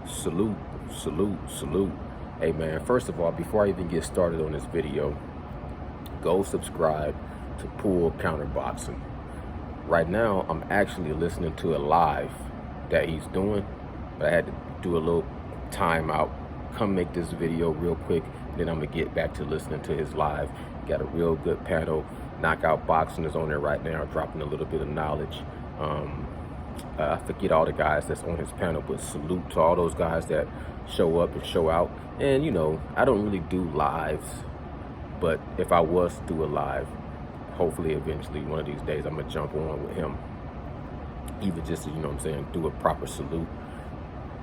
Salute, salute, salute. Hey man, first of all, before I even get started on this video, go subscribe to Pool Counterboxing. Right now, I'm actually listening to a live that he's doing, but I had to do a little timeout, come make this video real quick, then I'm gonna get back to listening to his live. Got a real good panel. Knockout Boxing is on there right now, dropping a little bit of knowledge. I forget all the guys that's on his panel, but salute to all those guys that show up and show out. And you know, I don't really do lives, but if I was to do a live, hopefully eventually one of these days I'm gonna jump on with him, even just to, you know what I'm saying, do a proper salute,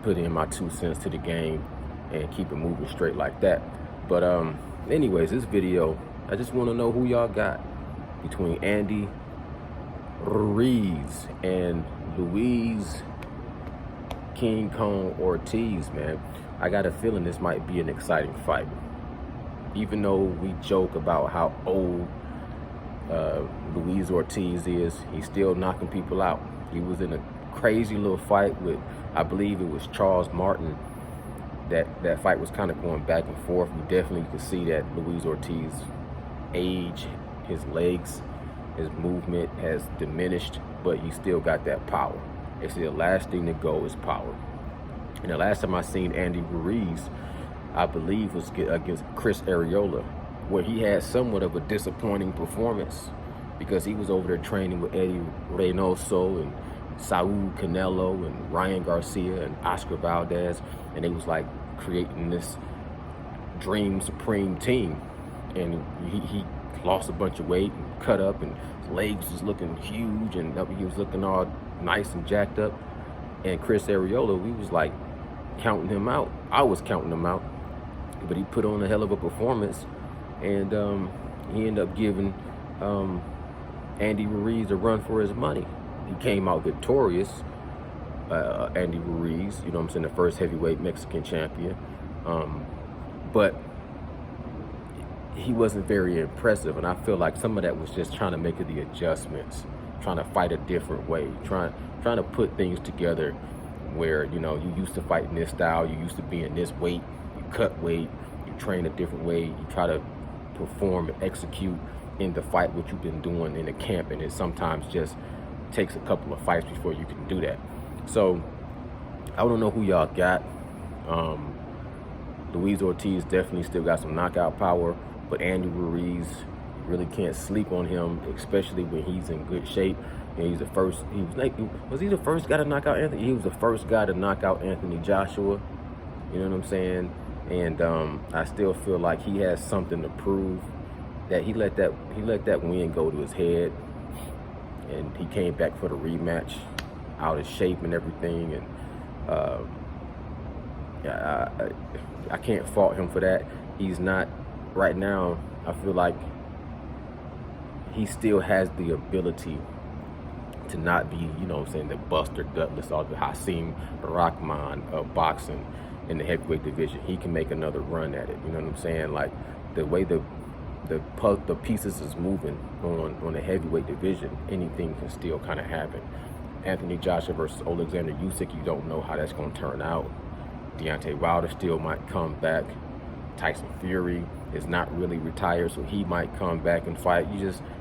put in my 2 cents to the game and keep it moving straight like that. But anyways, this video, I just want to know who y'all got between Andy Ruiz and Ruiz King Kong Ortiz, man. I got a feeling this might be an exciting fight. Even though we joke about how old Ruiz Ortiz is, he's still knocking people out. He was in a crazy little fight with, I believe it was Charles Martin. That fight was kind of going back and forth. You definitely could see that Ruiz Ortiz age, his legs, his movement has diminished, but he still got that power. They say the last thing to go is power. And the last time I seen Andy Ruiz, I believe was against Chris Arreola, where he had somewhat of a disappointing performance because he was over there training with Eddie Reynoso and Saul Canelo and Ryan Garcia and Oscar Valdez, and they was like creating this dream supreme team. And he lost a bunch of weight and cut up, and his legs was looking huge, and he was looking all nice and jacked up. And Chris Arreola, we was like counting him out. I was counting him out, but he put on a hell of a performance, and he ended up giving Andy Ruiz a run for his money. He came out victorious, Andy Ruiz, you know what I'm saying, the first heavyweight Mexican champion. But he wasn't very impressive, and I feel like some of that was just trying to make the adjustments, trying to fight a different way, trying to put things together where, you know, you used to fight in this style, you used to be in this weight, you cut weight, you train a different way, you try to perform and execute in the fight what you've been doing in the camp, and it sometimes just takes a couple of fights before you can do that. So I don't know who y'all got. Ruiz Ortiz definitely still got some knockout power, but Andy Ruiz, really can't sleep on him, especially when he's in good shape. And he's the first. Was he the first guy to knock out Anthony? He was the first guy to knock out Anthony Joshua. You know what I'm saying? And I still feel like he has something to prove. That he let that win go to his head, and he came back for the rematch, out of shape and everything. And I can't fault him for that. He's not right now. I feel like he still has the ability to not be, you know what I'm saying, the Buster Douglas or the Hasim Rahman of boxing in the heavyweight division. He can make another run at it. You know what I'm saying? Like the way the pieces is moving on the heavyweight division, anything can still kind of happen. Anthony Joshua versus Alexander Usyk, you don't know how that's going to turn out. Deontay Wilder still might come back. Tyson Fury is not really retired, so he might come back and fight.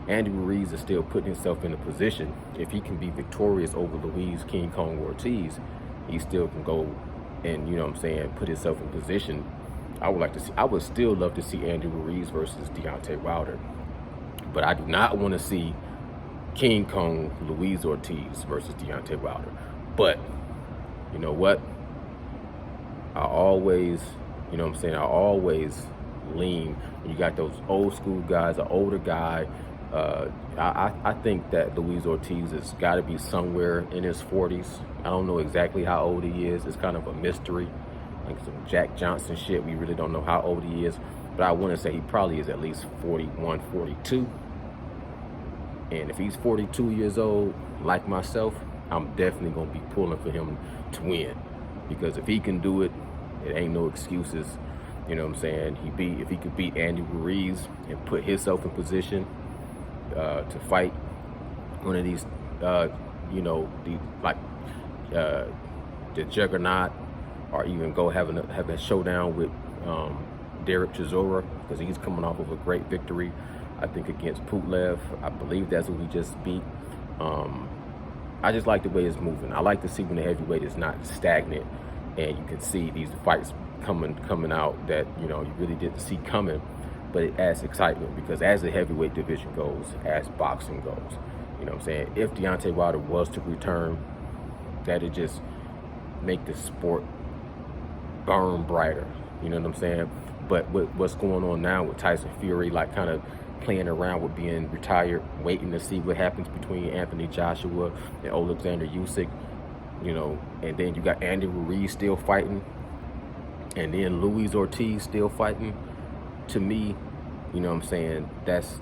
Andy Ruiz is still putting himself in a position. If he can be victorious over Ruiz King Kong Ortiz, he still can go and, you know what I'm saying, put himself in position. I would still love to see Andy Ruiz versus Deontay Wilder, but I do not want to see King Kong Ruiz Ortiz versus Deontay Wilder. But you know what? I always lean when you got those old school guys, an older guy. I think that Ruiz Ortiz has got to be somewhere in his 40s. I don't know exactly how old he is. It's kind of a mystery, like some Jack Johnson shit. We really don't know how old he is, but I want to say he probably is at least 41, 42. And if he's 42 years old, like myself, I'm definitely going to be pulling for him to win, because if he can do it, it ain't no excuses. You know what I'm saying? If he could beat Andy Ruiz and put himself in position to fight one of these, you know, the juggernaut or even go have a showdown with Derek Chisora, because he's coming off of a great victory, I think, against Putlev. I believe that's who he just beat. I just like the way it's moving. I like to see when the heavyweight is not stagnant, and you can see these fights coming out that, you know, you really didn't see coming, but it adds excitement, because as the heavyweight division goes, as boxing goes, you know what I'm saying, if Deontay Wilder was to return, that'd just make the sport burn brighter, you know what I'm saying? But with what's going on now with Tyson Fury, like kind of playing around with being retired, waiting to see what happens between Anthony Joshua and Alexander Usyk, you know, and then you got Andy Ruiz still fighting, and then Luis Ortiz still fighting. To me, you know what I'm saying, that's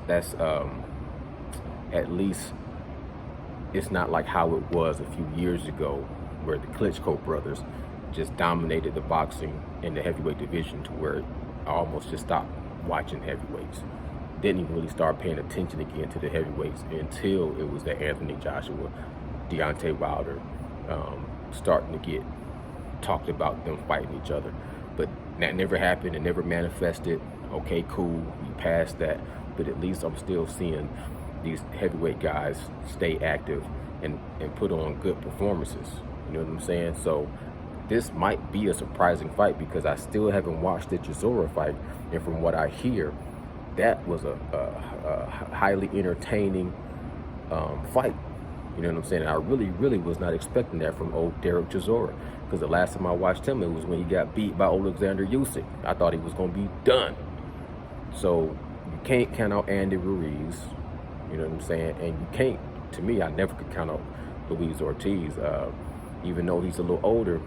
at least it's not like how it was a few years ago, where the Klitschko brothers just dominated the boxing in the heavyweight division, to where I almost just stopped watching heavyweights. Didn't even really start paying attention again to the heavyweights until it was the Anthony Joshua, Deontay Wilder starting to get talked about, them fighting each other. But that never happened. It never manifested. Okay, cool, we passed that. But at least I'm still seeing these heavyweight guys stay active and put on good performances. You know what I'm saying? So this might be a surprising fight, because I still haven't watched the Chisora fight, and from what I hear, that was a highly entertaining fight. You know what I'm saying? I really was not expecting that from old Derek Chisora, because the last time I watched him, it was when he got beat by Alexander Usyk. I thought he was going to be done. So you can't count out Andy Ruiz, you know what I'm saying? And you can't, to me, I never could count out Luis Ortiz. Even though he's a little older,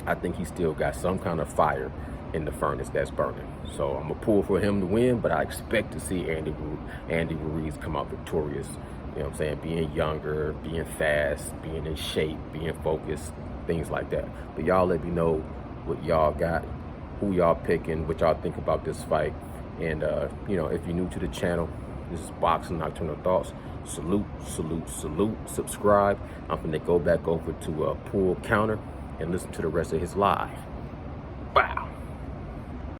I think he still got some kind of fire in the furnace that's burning. So I'm gonna pull for him to win, but I expect to see Andy Ruiz come out victorious. You know what I'm saying? Being younger, being fast, being in shape, being focused, things like that. But y'all let me know what y'all got, who y'all picking, what y'all think about this fight. And you know, if you're new to the channel, this is Boxing Nocturnal Thoughts. Salute, salute, salute. Subscribe. I'm gonna go back over to Pool Counter and listen to the rest of his live.